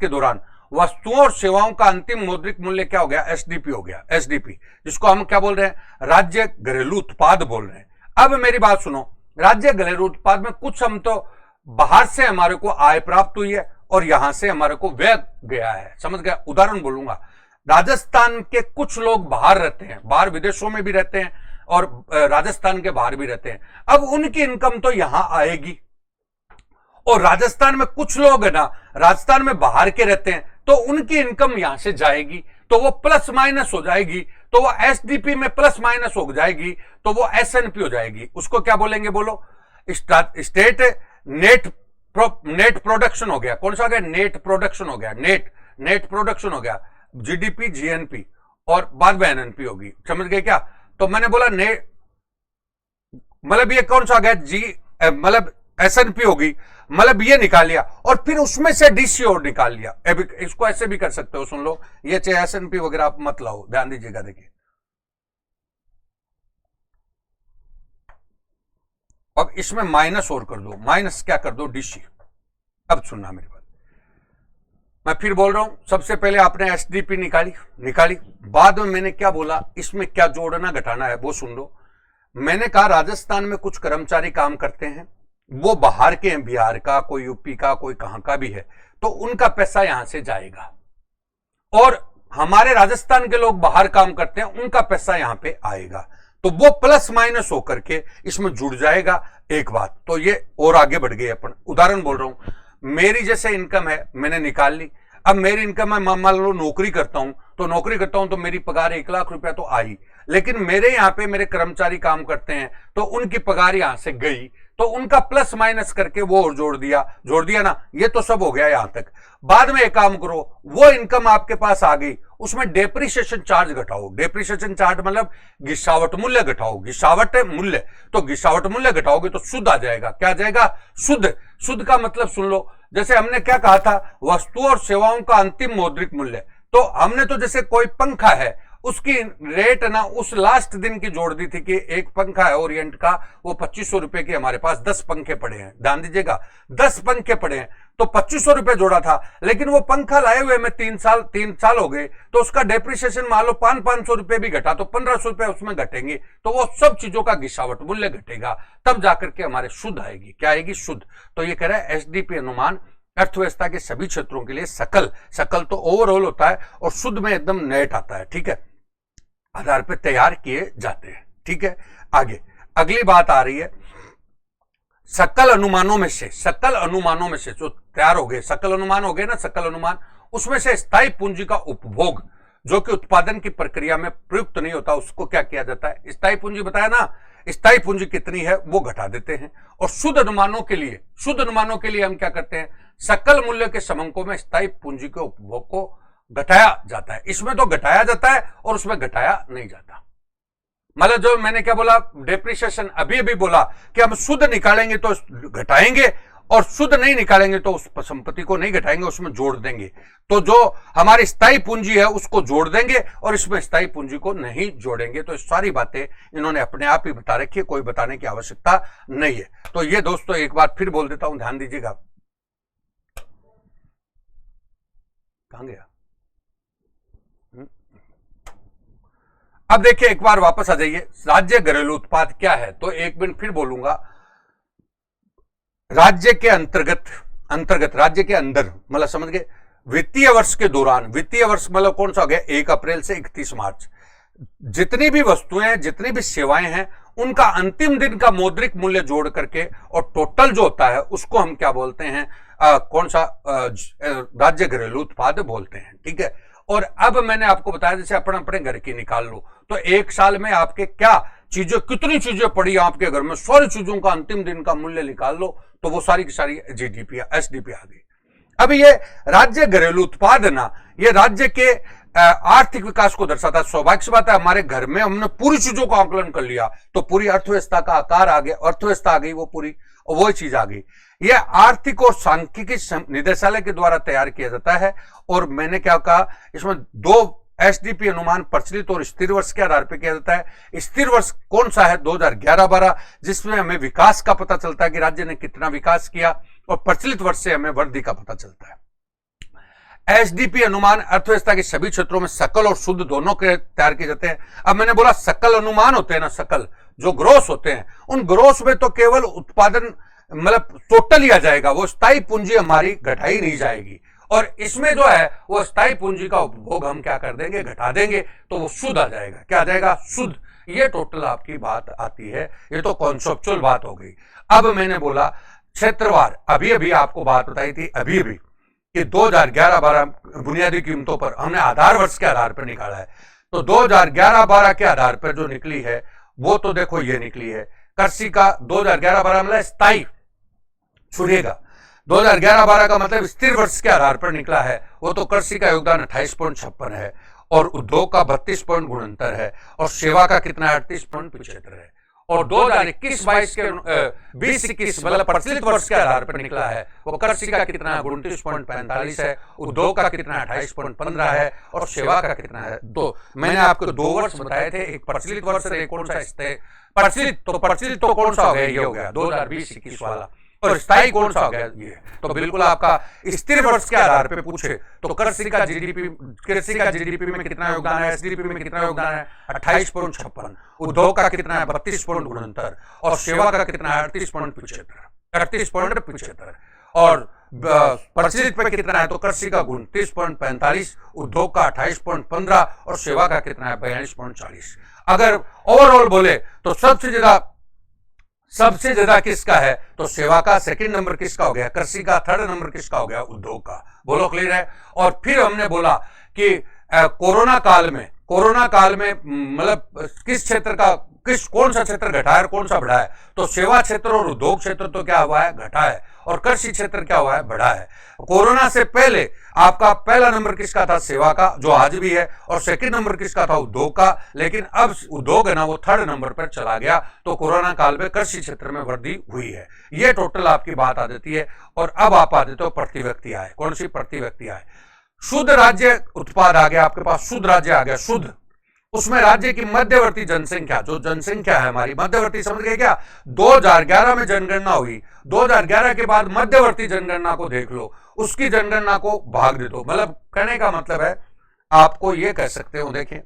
दौरान वस्तुओं और सेवाओं का अंतिम मौद्रिक मूल्य क्या हो गया? एसडीपी हो गया। एसडीपी जिसको हम क्या बोल रहे हैं? राज्य घरेलू उत्पाद बोल रहे हैं। अब मेरी बात सुनो, राज्य घरेलू उत्पाद में कुछ हम तो बाहर से हमारे को आय प्राप्त हुई है और यहां से हमारे को व्यय गया है। समझ गया? उदाहरण बोलूंगा, राजस्थान के कुछ लोग बाहर रहते हैं, बाहर विदेशों में भी रहते हैं और राजस्थान के बाहर भी रहते हैं। अब उनकी इनकम तो यहां आएगी, और राजस्थान में कुछ लोग है ना, राजस्थान में बाहर के रहते हैं, तो उनकी इनकम यहां से जाएगी, तो वो प्लस माइनस हो जाएगी, तो वो एसडीपी में प्लस माइनस हो जाएगी, तो वो एसएनपी हो जाएगी। उसको क्या बोलेंगे? बोलो, स्टेट नेट प्रोडक्शन हो गया। कौन सा हो गया? नेट प्रोडक्शन हो गया। नेट प्रोडक्शन हो गया। जीडीपी, जीएनपी और बाद में एनएनपी होगी। समझ गए क्या? तो मैंने बोला नेट, मतलब ये कौन सा आ गया? मतलब एसएनपी होगी, मतलब ये निकाल लिया और फिर उसमें से डीसीओ निकाल लिया। इसको ऐसे भी कर सकते हो, सुन लो, ये चाहे एसएनपी वगैरह आप मत लाओ, ध्यान दीजिएगा। देखिए अब इसमें माइनस और कर दो, माइनस क्या कर दो? डीसी। अब सुनना मेरी बात, मैं फिर बोल रहा हूं, सबसे पहले आपने एसडीपी निकाली, बाद में मैंने क्या बोला, इसमें क्या जोड़ना घटाना है वो सुन लो। मैंने कहा राजस्थान में कुछ कर्मचारी काम करते हैं, वो बाहर के हैं, बिहार का, कोई यूपी का, कोई कहां का भी है, तो उनका पैसा यहां से जाएगा। और हमारे राजस्थान के लोग बाहर काम करते हैं, उनका पैसा यहां पे आएगा, तो वो प्लस माइनस होकर के इसमें जुड़ जाएगा। एक बात तो ये और आगे बढ़ गई अपन। उदाहरण बोल रहा हूं, मेरी जैसे इनकम है, मैंने निकाल ली। अब मेरी इनकम है, मान लो नौकरी करता हूं, तो मेरी पगार 1 लाख रुपया तो आई, लेकिन मेरे यहाँ पे मेरे कर्मचारी काम करते हैं, तो उनकी पगार यहां से गई, तो उनका प्लस माइनस करके वो और जोड़ दिया ना। ये तो सब हो गया यहां तक। बाद में एक काम करो, वो इनकम आपके पास आ गई, उसमें डेप्रिसिएशन चार्ज घटाओ। डेप्रिसिएशन चार्ज मतलब गिसावट मूल्य घटाओ। गिसावट मूल्य, तो गिसावट मूल्य घटाओगे तो शुद्ध आ जाएगा। क्या आ जाएगा? शुद्ध। शुद्ध का मतलब सुन लो, जैसे हमने क्या कहा था, वस्तुओं और सेवाओं का अंतिम मौद्रिक मूल्य। तो हमने तो जैसे कोई पंखा है, उसकी रेट ना उस लास्ट दिन की जोड़ दी थी कि एक पंखा है ओरिएंट का, वो 2500 रुपए की, हमारे पास 10 पंखे पड़े हैं, ध्यान दीजिएगा, 10 पंखे पड़े हैं, तो 2500 रुपए जोड़ा था। लेकिन वो पंखा लाए हुए में 3 साल हो गए, तो उसका डेप्रिसिएशन मान लो 500 रुपए भी घटा, तो 1500 रुपए उसमें घटेंगे, तो वो सब चीजों का गिसावट मूल्य घटेगा, तब जाकर के हमारे शुद्ध आएगी। क्या आएगी? शुद्ध। तो ये कह रहा है एसडीपी अनुमान अर्थव्यवस्था के सभी क्षेत्रों के लिए सकल तो ओवरऑल होता है, और शुद्ध में एकदम नेट आता है। ठीक है, आधार पर तैयार किए जाते हैं। ठीक है, आगे अगली बात आ रही है, सकल अनुमानों में से जो तैयार हो गए, सकल अनुमान हो गए ना, सकल अनुमान, उसमें से स्थायी पूंजी का उपभोग जो कि उत्पादन की प्रक्रिया में प्रयुक्त नहीं होता, उसको क्या किया जाता है? स्थायी पूंजी बताया ना, स्थायी पूंजी कितनी है वो घटा देते हैं। और शुद्ध अनुमानों के लिए हम क्या करते हैं? सकल मूल्य के समंकों में स्थायी पूंजी के उपभोग को घटाया जाता है। इसमें तो घटाया जाता है और उसमें घटाया नहीं जाता। मतलब जो मैंने क्या बोला, डेप्रिसिएशन अभी बोला कि हम शुद्ध निकालेंगे तो घटाएंगे, और शुद्ध नहीं निकालेंगे तो उस संपत्ति को नहीं घटाएंगे, उसमें जोड़ देंगे। तो जो हमारी स्थायी पूंजी है उसको जोड़ देंगे और इसमें स्थायी पूंजी को नहीं जोड़ेंगे। तो सारी बातें इन्होंने अपने आप ही बता रखी है, कोई बताने की आवश्यकता नहीं है। तो ये दोस्तों एक बार फिर बोल देता हूं, ध्यान दीजिएगा। कहां गया? अब देखिए, एक बार वापस आ जाइए, राज्य घरेलू उत्पाद क्या है? तो एक मिनट फिर बोलूंगा, राज्य के अंतर्गत राज्य के अंदर, मतलब समझ गए, वित्तीय वर्ष के दौरान, वित्तीय वर्ष मतलब कौन सा हो गया? 1 अप्रैल से 31 मार्च, जितनी भी वस्तुएं हैं, जितनी भी सेवाएं हैं, उनका अंतिम दिन का मौद्रिक मूल्य जोड़ करके और टोटल जो होता है उसको हम क्या बोलते हैं? कौन सा? राज्य घरेलू उत्पाद बोलते हैं। ठीक है, और अब मैंने आपको बताया, जैसे अपने घर की निकाल लो, तो 1 साल में आपके क्या चीजें, कितनी चीजें पड़ी आपके घर में, सारी चीजों का अंतिम दिन का मूल्य निकाल लो तो वो सारी की सारी जीडीपी एसडीपी आ गई। अब ये राज्य घरेलू उत्पाद ना, ये राज्य के आर्थिक विकास को दर्शाता है। सौभाग्य से बात है, हमारे घर में हमने पूरी चीजों का आकलन कर लिया तो पूरी अर्थव्यवस्था का आकार आ गया, अर्थव्यवस्था आ गई, वो पूरी वो चीज आ गई। यह आर्थिक और सांख्यिकी निदेशालय के द्वारा तैयार किया जाता है। और मैंने क्या कहा, इसमें 2 एसडीपी अनुमान प्रचलित और स्थिर वर्ष के आधार पर किया जाता है। स्थिर वर्ष कौन सा है, 2011-12, जिसमें हमें विकास का पता चलता है कि राज्य ने कितना विकास किया, और प्रचलित वर्ष से हमें वृद्धि का पता चलता है। एसडीपी अनुमान अर्थव्यवस्था के सभी क्षेत्रों में सकल और शुद्ध दोनों के तैयार किए जाते हैं। अब मैंने बोला सकल अनुमान होते हैं ना, सकल जो ग्रोस होते हैं, उन ग्रोस में तो केवल उत्पादन मतलब टोटल ही आ जाएगा, वो स्थायी पूंजी हमारी घटाई नहीं जाएगी। और इसमें जो है वो स्थायी पूंजी का उपभोग हम क्या कर देंगे, घटा देंगे, तो वो शुद्ध आ जाएगा। क्या आ जाएगा, शुद्ध। ये टोटल आपकी बात आती है, ये तो कॉन्सेप्चुअल बात हो गई। अब मैंने बोला क्षेत्रवार, अभी अभी आपको बात बताई थी अभी अभी कि 2011-12 बुनियादी कीमतों पर हमने आधार वर्ष के आधार पर निकाला है। तो 2011-12 के आधार पर जो निकली है वो तो देखो ये निकली है, कृषि का 2011-12 मतलब स्थायी छुड़ेगा, 2011-12 का मतलब स्थिर वर्ष के आधार पर निकला है, वो तो कृषि का योगदान 28.56 है, और उद्योग का 32.69 है, और सेवा का कितना है, 38.75 है। और 2021-22 के 20-21 मतलब प्रचलित वर्ष के आधार पर निकला है, वो कृषि का कितना है, 29.45 है, उद्योग का कितना है, 28.15 है, और सेवा का कितना है 2। मैंने आपको 2 वर्ष बताए थे, एक प्रचलित वर्ष है, एक कौन सा प्रचलित तो कौन सा हो गया, ये हो गया 2020-21 वाला, और स्थायी कौन सा हो गया ये। तो बिल्कुल आपका स्थिर वर्ष के आधार पे पूछे तो कृषि का जीडीपी में कितना योगदान है, एसडीपी में कितना योगदान है, 28.56, उद्योग का कितना है, 32.69, और सेवा का कितना है, 38.75, और प्रचलित पे कितना है, तो कृषि का 29.45, उद्योग का 28.15, और सेवा का कितना है, 42.40। अगर ओवरऑल बोले तो सबसे ज्यादा किसका है, तो सेवा का, सेकंड नंबर किसका हो गया, कृषि का, थर्ड नंबर किसका हो गया, उद्योग का। बोलो क्लियर है। और फिर हमने बोला कि कोरोना काल में मतलब किस क्षेत्र का कौन सा क्षेत्र घटा है और कौन सा बढ़ा है, तो सेवा क्षेत्र और उद्योग क्षेत्र तो क्या हुआ है, घटा है, और कृषि क्षेत्र क्या हुआ है, बढ़ा है। कोरोना से पहले आपका पहला नंबर किसका था, सेवा का, जो आज भी है, और सेकंड नंबर किसका था, उद्योग का। लेकिन अब उद्योग है ना वो थर्ड नंबर पर चला गया, तो कोरोना काल में कृषि क्षेत्र में वृद्धि हुई है। ये टोटल आपकी बात आ जाती है। और अब आप आ जाते हो प्रति व्यक्ति आय। कौन सी प्रति व्यक्ति आय, शुद्ध राज्य उत्पाद आ गया आपके पास, शुद्ध राज्य आ गया, शुद्ध। उसमें राज्य की मध्यवर्ती जनसंख्या, जो जनसंख्या है हमारी मध्यवर्ती, समझ गए क्या, 2011 में जनगणना हुई, 2011 के बाद मध्यवर्ती जनगणना को देख लो, उसकी जनगणना को भाग दे दो। मतलब कहने का मतलब है आपको ये कह सकते हो, देखिए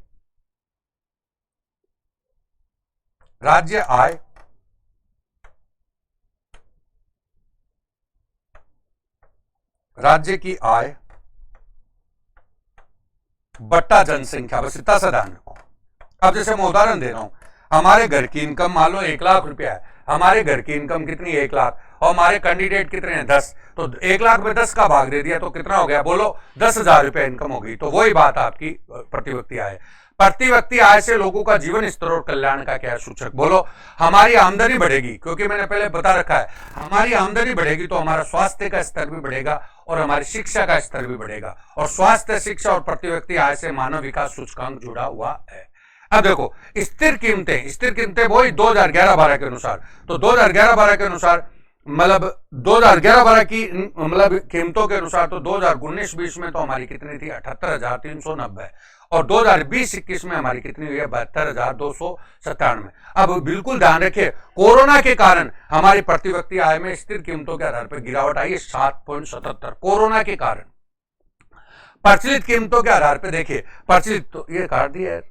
राज्य आय राज्य की आय बट्टा जनसंख्या, बस इतना सा ध्यान रखो। अब जैसे मैं उदाहरण दे रहा हूं, हमारे घर की इनकम मान लो 1 लाख रुपया है, हमारे घर की इनकम कितनी, 1 लाख, और हमारे कैंडिडेट कितने हैं, 10, तो 1 लाख में 10 का भाग दे दिया तो कितना हो गया, बोलो 10,000 रुपया इनकम हो गई। तो वही बात आपकी प्रति व्यक्ति आय। प्रति व्यक्ति आय से लोगों का जीवन स्तर और कल्याण का क्या सूचक, बोलो हमारी आमदनी बढ़ेगी, क्योंकि मैंने पहले बता रखा है हमारी आमदनी बढ़ेगी तो हमारा स्वास्थ्य का स्तर भी बढ़ेगा और हमारी शिक्षा का स्तर भी बढ़ेगा, और स्वास्थ्य, शिक्षा और प्रति व्यक्ति आय से मानव विकास सूचकांक जुड़ा हुआ है। अब देखो स्थिर कीमतें वही 2011-12 के अनुसार, तो 2011-12 के अनुसार मतलब 2011-12 की मतलब कीमतों के अनुसार तो 2019-20 में तो हमारी कितनी थी, 78,390, और 2020-21 में हमारी कितनी हुई है, 72,297। अब बिल्कुल ध्यान रखिए, कोरोना के कारण हमारी प्रति व्यक्ति आय में स्थिर कीमतों के आधार पर गिरावट आई है 7.77, कोरोना के कारण। प्रचलित कीमतों के आधार पर देखिए, प्रचलित तो ये काट दिया है,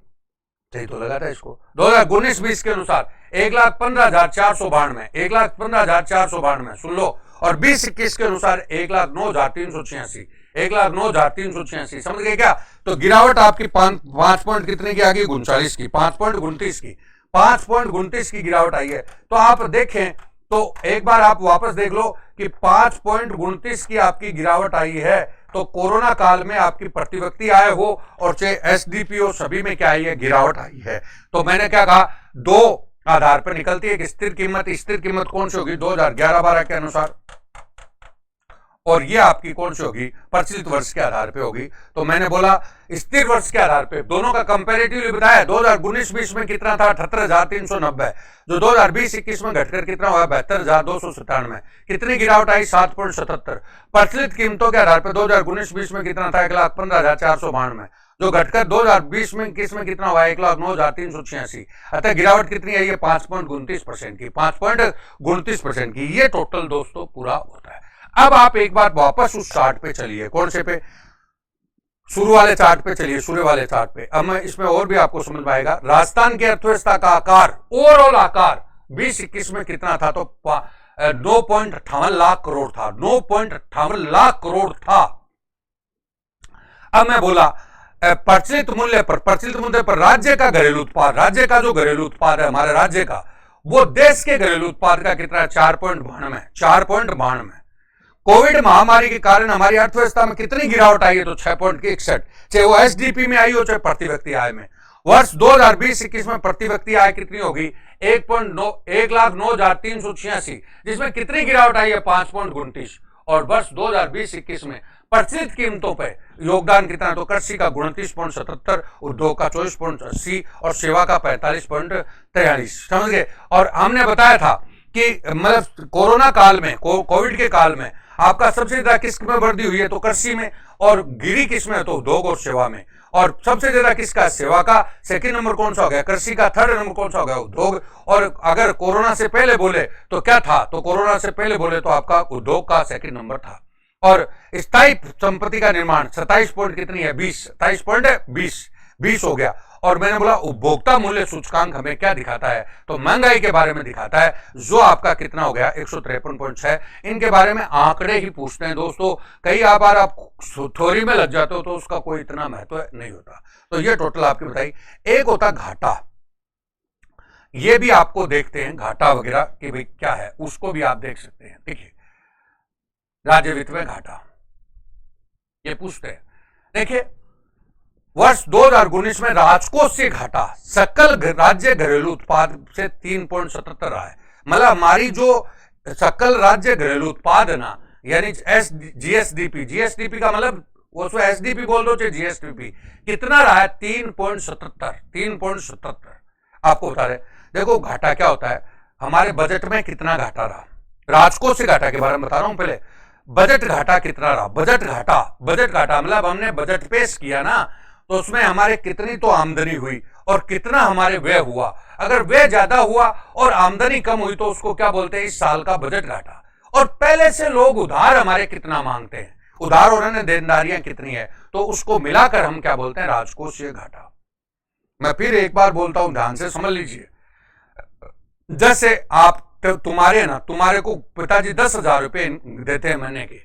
सही तो लगा था इसको, 2019-20 के अनुसार 1,15,492, 1,15,492 सुन लो, और 20-21 के अनुसार 1,09,386, 1,09,386, समझ गए क्या। तो गिरावट आपकी 5 पॉइंट कितने की आ गई, 39 की, 5.29 की, 5.29 की गिरावट आई है। तो आप देखें तो एक बार आप वापस देख लो कि 5.29 की आपकी गिरावट आई है, तो कोरोना काल में आपकी प्रति व्यक्ति आय हो और चाहे एसडीपी हो, सभी में क्या आई है, गिरावट आई है। तो मैंने क्या कहा, 2 आधार पर निकलती है कि स्थिर कीमत कौन सी होगी 2011-12 के अनुसार, और ये आपकी कौन सी होगी प्रचलित वर्ष के आधार पे होगी। तो मैंने बोला स्थिर वर्ष के आधार पे दोनों का कंपैरेटिवली बताया। 2019-20 में कितना था 78,390, जो 2020-21 में घटकर कितना हुआ 72,297। कितनी गिरावट आई 7.77। प्रचलित कीमतों के आधार पर 2019-20 में कितना था 1,15,492, जो घटकर 2020-21 में कितना हुआ 1,09,386। अतः गिरावट कितनी आई है 5.29% की, 5.29% की। ये टोटल दोस्तों पूरा होता है। अब आप एक बार वापस उस चार्ट पे चलिए, कौन से पे, शुरू वाले चार्ट पे चलिए, सूर्य वाले चार्ट पे। अब मैं इसमें और भी आपको समझ में आएगा। राजस्थान की अर्थव्यवस्था का आकार, ओवरऑल आकार 2021 में कितना था तो 9.58 लाख करोड़ था, 9.58 लाख करोड़ था। अब मैं बोला प्रचलित मूल्य पर राज्य का घरेलू उत्पाद, राज्य का जो घरेलू उत्पाद है हमारे राज्य का, वो देश के घरेलू उत्पाद का कितना है 4.92। कोविड महामारी के कारण हमारी अर्थव्यवस्था में कितनी गिरावट आई है तो 6.61, चाहे वो एसडीपी में आई हो चाहे प्रति व्यक्ति आय में। वर्ष 2020-21 में प्रति व्यक्ति आय कितनी होगी 1,09,386, जिसमें कितनी गिरावट आई है 5.29। और वर्ष 2020-21 में प्रचलित कीमतों पर योगदान कितना, तो कृषि का 29.77, उद्योग का 24.80 और सेवा का 45.43। समझ गए। और हमने बताया था कि मतलब कोरोना काल में, कोविड के काल में आपका सबसे ज्यादा किस में वृद्धि हुई है तो कृषि में, और गिरी किस में तो उद्योग और सेवा में। और सबसे ज्यादा किसका, सेवा का। सेकंड नंबर कौन सा हो गया कृषि का, थर्ड नंबर कौन सा हो गया उद्योग। और अगर कोरोना से पहले बोले तो क्या था, तो कोरोना से पहले बोले तो आपका उद्योग का सेकंड नंबर था। और स्थायी संपत्ति का निर्माण 27 पॉइंट कितनी है 20 हो गया। और मैंने बोला उपभोक्ता मूल्य सूचकांक हमें क्या दिखाता है तो महंगाई के बारे में दिखाता है, जो आपका कितना हो गया 153.6। इनके बारे में आंकड़े ही पूछते हैं दोस्तों, कई बार आप थ्योरी में लग जाते हो तो उसका कोई इतना महत्व नहीं होता। तो ये टोटल आपकी बताई। एक होता घाटा, ये भी आपको देखते हैं घाटा वगैरह कि भाई क्या है, उसको भी आप देख सकते हैं। देखिए राज्य वित्त में घाटा ये पूछते हैं। देखिए वर्ष 2019 में राजकोषीय घाटा सकल राज्य घरेलू उत्पाद से 3.77 रहा है। मतलब हमारी जो सकल राज्य घरेलू उत्पाद है ना, यानी जीएसडीपी का मतलब वो उसको एसडीपी बोल दो चाहे जीएसडीपी, कितना रहा है 3.77। आपको बता रहे देखो घाटा क्या होता है, हमारे बजट में कितना घाटा रहा, राजकोषीय घाटा के बारे में बता रहा हूं पहले। बजट घाटा कितना रहा, बजट घाटा मतलब हमने बजट पेश किया ना, तो उसमें हमारे कितनी तो आमदनी हुई और कितना हमारे व्यय हुआ। अगर व्यय ज्यादा हुआ और आमदनी कम हुई तो उसको क्या बोलते हैं इस साल का बजट घाटा। और पहले से लोग उधार हमारे कितना मांगते हैं, उधार और अन्य देनदारियां कितनी है, तो उसको मिलाकर हम क्या बोलते हैं राजकोषीय घाटा। मैं फिर एक बार बोलता हूं, ध्यान से समझ लीजिए। जैसे आप तुम्हारे को पिताजी 10,000 रुपए देते हैं महीने के,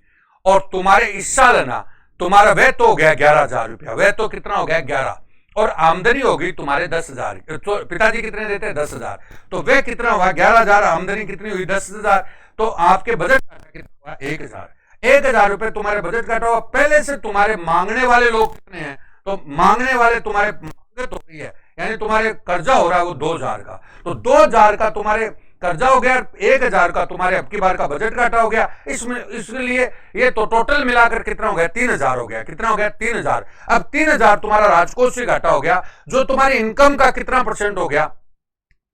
और तुम्हारे इस साल है ना तुम्हारा व्यय तो हो गया 11,000 रुपया, व्यय तो कितना हो गया 11, और आमदनी होगी तुम्हारे 10,000। तो पिताजी कितने देते हैं 10,000, तो व्यय कितना हुआ 11,000, आमदनी कितनी हुई 10,000, तो आपके बजट घाटा कितना हुआ 1,000। 1,000 रुपए तुम्हारे बजट घाटा हुआ। पहले से तुम्हारे मांगने वाले लोग कितने हैं, तो मांगने वाले तुम्हारे मांगत हो रही है, यानी तुम्हारे कर्जा हो रहा है वो 2,000 का, तो 2,000 का तुम्हारे कर्जा हो गया, 1,000 का तुम्हारे अब की बार का बजट घाटा हो गया। इसलिए ये तो टोटल मिलाकर कितना हो गया 3,000 हो गया। कितना हो गया 3,000। अब 3,000 तुम्हारा राजकोषीय घाटा हो गया, जो तुम्हारी इनकम का कितना परसेंट हो गया,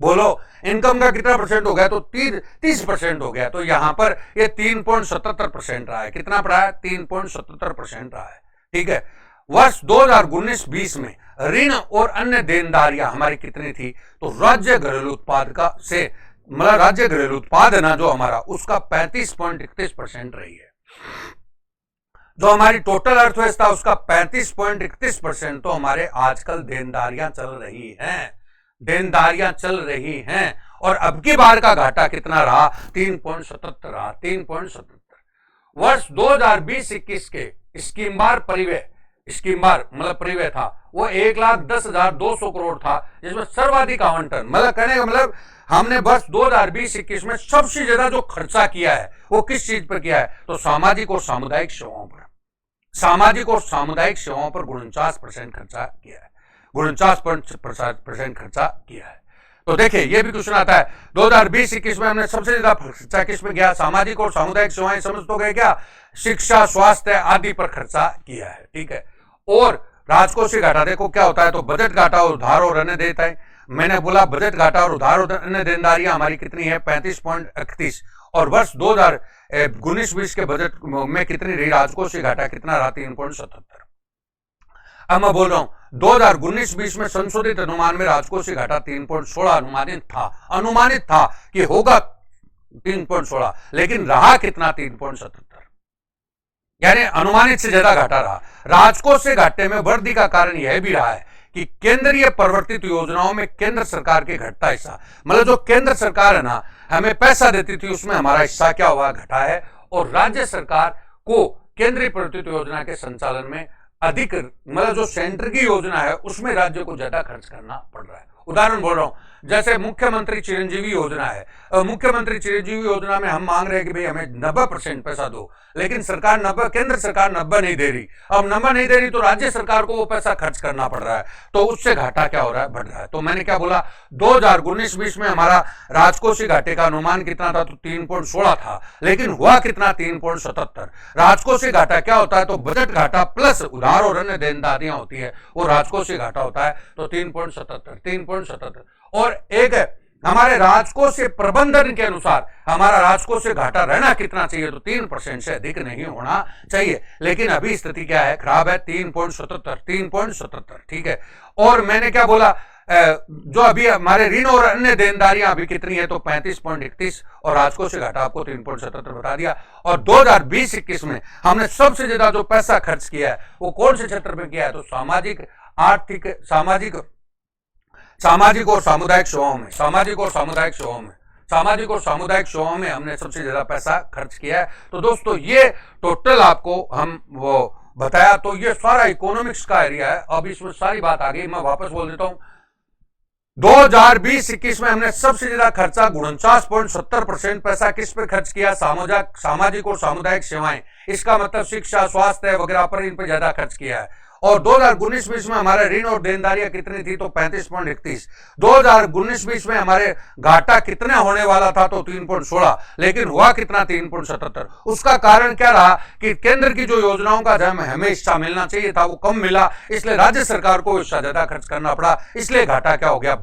बोलो इनकम का कितना परसेंट हो गया, तो 30% हो गया। तो यहां पर ये 3.77% रहा है। कितना पड़ा है 3.77% रहा है। ठीक है। वर्ष 2019-20 में ऋण और अन्य देनदारियां हमारी कितनी थी, तो राज्य घरेलू उत्पाद का से मतलब राज्य घरेलू उत्पाद है ना जो हमारा, उसका 35.31% रही है। जो हमारी टोटल अर्थव्यवस्था उसका 35.31% तो हमारे आजकल देनदारियां चल रही हैं। और अब की बार का घाटा कितना रहा 3.77 रहा, 3.77। वर्ष 2020-21 के स्कीम बार मतलब परिव्यय था वो 1,10,200 करोड़ था, जिसमें सर्वाधिक आवंटन मतलब कहने का मतलब हमने वर्ष 2020-21 में सबसे ज्यादा जो खर्चा किया है वो किस चीज पर किया है, तो सामाजिक और सामुदायिक सेवाओं पर। सामाजिक और सामुदायिक सेवाओं पर 49% खर्चा किया है, 49% खर्चा किया है। तो देखिए ये भी क्वेश्चन आता है 2020-21 में हमने सबसे ज्यादा खर्चा किस में किया, सामाजिक और सामुदायिक सेवाएं, समझ तो गए क्या, शिक्षा, स्वास्थ्य आदि पर खर्चा किया है, ठीक है। और राजकोषीय घाटा देखो क्या होता है, तो बजट घाटा और उधार और अन्य देयता है। मैंने बोला बजट घाटा और उधार और अन्य देनदारियां हमारी कितनी है 35.31, और वर्ष 2019-20 के बजट में कितनी रही, राजकोषीय घाटा कितना रहा 3.77। अब मैं बोल रहा हूं 2019-20 में संशोधित अनुमान में राजकोषीय घाटा 3.16 अनुमानित था कि होगा 3.16, लेकिन रहा कितना 3.77, यानी अनुमानित से ज्यादा घाटा रहा। राजकोषीय घाटे में वृद्धि का कारण यह भी रहा है कि केंद्रीय परिवर्तित योजनाओं में केंद्र सरकार के घटता हिस्सा, मतलब जो केंद्र सरकार है ना हमें पैसा देती थी उसमें हमारा हिस्सा क्या हुआ, घटा है, और राज्य सरकार को केंद्रीय परिवर्तित योजना के संचालन में अधिक, मतलब जो सेंटर की योजना है उसमें राज्य को ज्यादा खर्च करना पड़ रहा है। उदाहरण बोल रहा हूं, जैसे मुख्यमंत्री चिरंजीवी योजना है, मुख्यमंत्री चिरंजीवी योजना में हम मांग रहे हैं कि भाई हमें 90% पैसा दो, लेकिन सरकार 90, केंद्र सरकार 90 नहीं दे रही। अब 90 नहीं दे रही तो राज्य सरकार को वो पैसा खर्च करना पड़ रहा है, तो उससे घाटा क्या हो रहा है, बढ़ रहा है। तो मैंने क्या बोला 2019-20 में हमारा राजकोषीय घाटे का अनुमान कितना था, तो 3.16 था, लेकिन हुआ कितना 3.77। राजकोषीय घाटा क्या होता है, तो बजट घाटा प्लस उधार और अन्य देनदारियां होती है, वो राजकोषीय घाटा होता है, तो 3.77। और एक हमारे राजकोषीय प्रबंधन के अनुसार हमारा राजकोषीय घाटा रहना कितना चाहिए, तो 3% से अधिक नहीं होना चाहिए, लेकिन अभी स्थिति क्या है, खराब है, 3.77, ठीक है। और मैंने क्या बोला, जो अभी हमारे ऋण और अन्य देनदारियां अभी कितनी है, तो 35.31, और राजकोषीय घाटा आपको 3.77 बता दिया। और 2020-21 में हमने सबसे ज्यादा जो पैसा खर्च किया है वो कौन से क्षेत्र में किया है, तो सामाजिक, आर्थिक, सामाजिक और सामुदायिक सेवाओं में, सामाजिक और सामुदायिक सेवाओं में हमने सबसे ज्यादा पैसा खर्च किया है। तो दोस्तों ये टोटल आपको हम वो बताया, तो ये सारा इकोनॉमिक्स का एरिया है। अब इसमें सारी बात आ गई, मैं वापस बोल देता हूं 2020-21 में हमने सबसे ज्यादा खर्चा 49.70% पैसा किस पर खर्च किया, सामाजिक और सामुदायिक सेवाएं, इसका मतलब शिक्षा, स्वास्थ्य वगैरह पर, इन पर ज्यादा खर्च किया है। और 2019-20 में हमारे ऋण और देनदारियां कितनी थी, तो 35.31। 2019-20 में हमारे घाटा कितना होने वाला था, तो 3.16, लेकिन हुआ कितना 3.77। उसका कारण क्या रहा कि केंद्र की जो योजनाओं का हमें हिस्सा मिलना चाहिए था वो कम मिला, इसलिए राज्य सरकार को हिस्सा ज्यादा खर्च करना पड़ा, इसलिए घाटा क्या हो गया,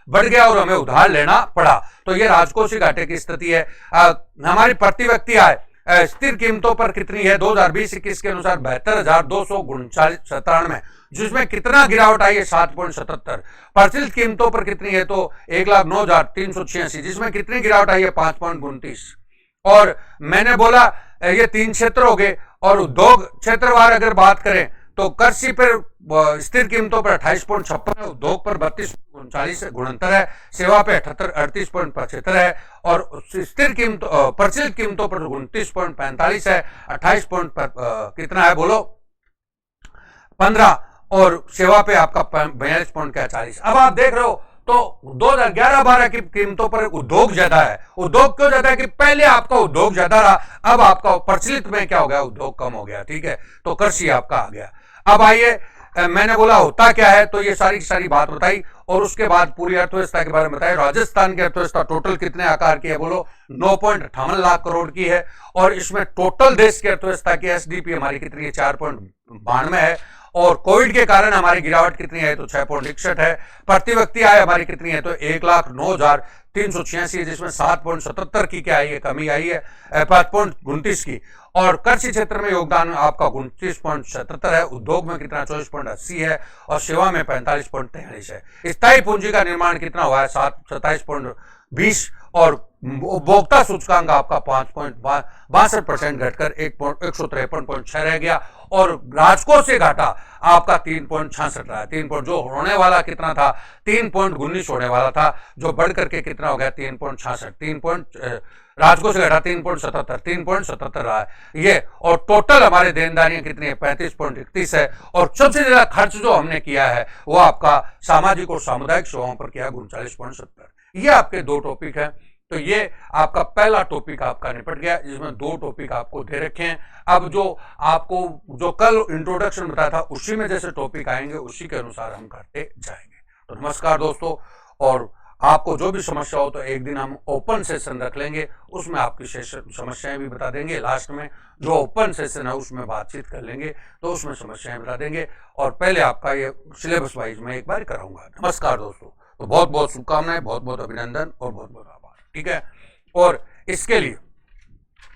बढ़ गया, और हमें उधार लेना पड़ा। तो ये राजकोषीय घाटे की स्थिति है। हमारी प्रति व्यक्ति आय स्थिर कीमतों पर कितनी है, 2020-21 के अनुसार 72,297, जिसमें कितना गिरावट आई है 7.77। प्रचलित कीमतों पर कितनी है, तो 1,09,386, जिसमें कितनी गिरावट आई है 5.29। और मैंने बोला ये 3 क्षेत्र हो गए, और उद्योग क्षेत्रवार अगर बात करें तो कृषि पर स्थिर कीमतों पर 28.56 है, उद्योग पर 32.39 गुणंतर है, सेवा पे 38.75 है, और स्थिर कीमतों प्रचलित कीमतों पर 29.45 है, 28 कितना है बोलो 15, और सेवा पे आपका 42.40। अब आप देख रहे हो तो 2011-12 की कीमतों पर उद्योग ज्यादा है। उद्योग क्यों ज्यादा है कि पहले आपका उद्योग ज्यादा रहा, अब आपका प्रचलित में क्या हो गया, उद्योग कम हो गया, ठीक है। तो कृषि आपका आ गया। अब आइए मैंने बोला होता क्या है, तो ये सारी बात बताई, और उसके बाद पूरी अर्थव्यवस्था के बारे में बताया। राजस्थान की अर्थव्यवस्था टोटल कितने आकार की है बोलो, 9.58 लाख करोड़ की है, और इसमें टोटल देश की अर्थव्यवस्था की एसडीपी हमारी कितनी है, 4.92 है, और कोविड के कारण हमारी गिरावट कितनी है, तो 6.61 है। प्रति व्यक्ति आय हमारी कितनी है, तो 1,09,386, जिसमें 7.77 की क्या आई है, कमी आई है, 5.29 की। और कृषि क्षेत्र में योगदान आपका 29.77 है, उद्योग में कितना 24.80 है, और सेवा में 45.43 है। स्थायी पूंजी का निर्माण कितना हुआ है, 27.20, और उपभोक्ता सूचकांक आपका 5.62% घटकर 153.6 रह गया, और राजकोषीय घाटा आपका 3.66 रहा है। 3 जो होने वाला कितना था, 3.19 होने वाला था, जो बढ़ करके कितना हो गया 3.66। राजकोषीय घाटा 3.77 रहा है ये, और टोटल हमारे देनदारियां कितनी है, 35.31 है, और सबसे ज्यादा खर्च जो हमने किया है वो आपका सामाजिक और सामुदायिक सेवाओं पर किया 39.70। ये आपके 2 टॉपिक है। तो ये आपका पहला टॉपिक आपका निपट गया, जिसमें 2 टॉपिक आपको दे रखे हैं। अब जो आपको जो कल इंट्रोडक्शन बताया था उसी में जैसे टॉपिक आएंगे उसी के अनुसार हम करते जाएंगे। तो नमस्कार दोस्तों, और आपको जो भी समस्या हो तो एक दिन हम ओपन सेशन रख लेंगे, उसमें आपकी समस्याएं भी बता देंगे। लास्ट में जो ओपन सेशन है उसमें बातचीत कर लेंगे, तो उसमें समस्याएं बता देंगे, और पहले आपका ये सिलेबस वाइज मैं एक बार कराऊंगा। नमस्कार दोस्तों, तो बहुत बहुत शुभकामनाएं, बहुत बहुत अभिनंदन और बहुत बहुत आभार। ठीक है, और इसके लिए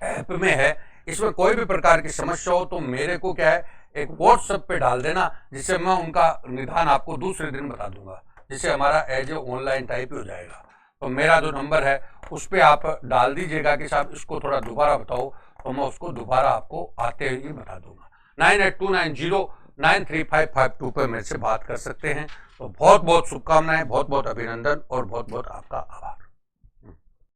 ऐप में है, इसमें कोई भी प्रकार की समस्या हो तो मेरे को क्या है, एक व्हाट्सएप पे डाल देना, जिससे मैं उनका निदान आपको दूसरे दिन बता दूंगा, जिससे हमारा एज ए ऑनलाइन टाइप हो जाएगा। तो मेरा जो नंबर है उस पर आप डाल दीजिएगा कि साहब इसको थोड़ा दोबारा बताओ, तो मैं उसको दोबारा आपको आते ही बता दूंगा। 9829093552 पे मेरे से बात कर सकते हैं। तो बहुत बहुत शुभकामनाएं, बहुत बहुत अभिनंदन और बहुत बहुत आपका आभार।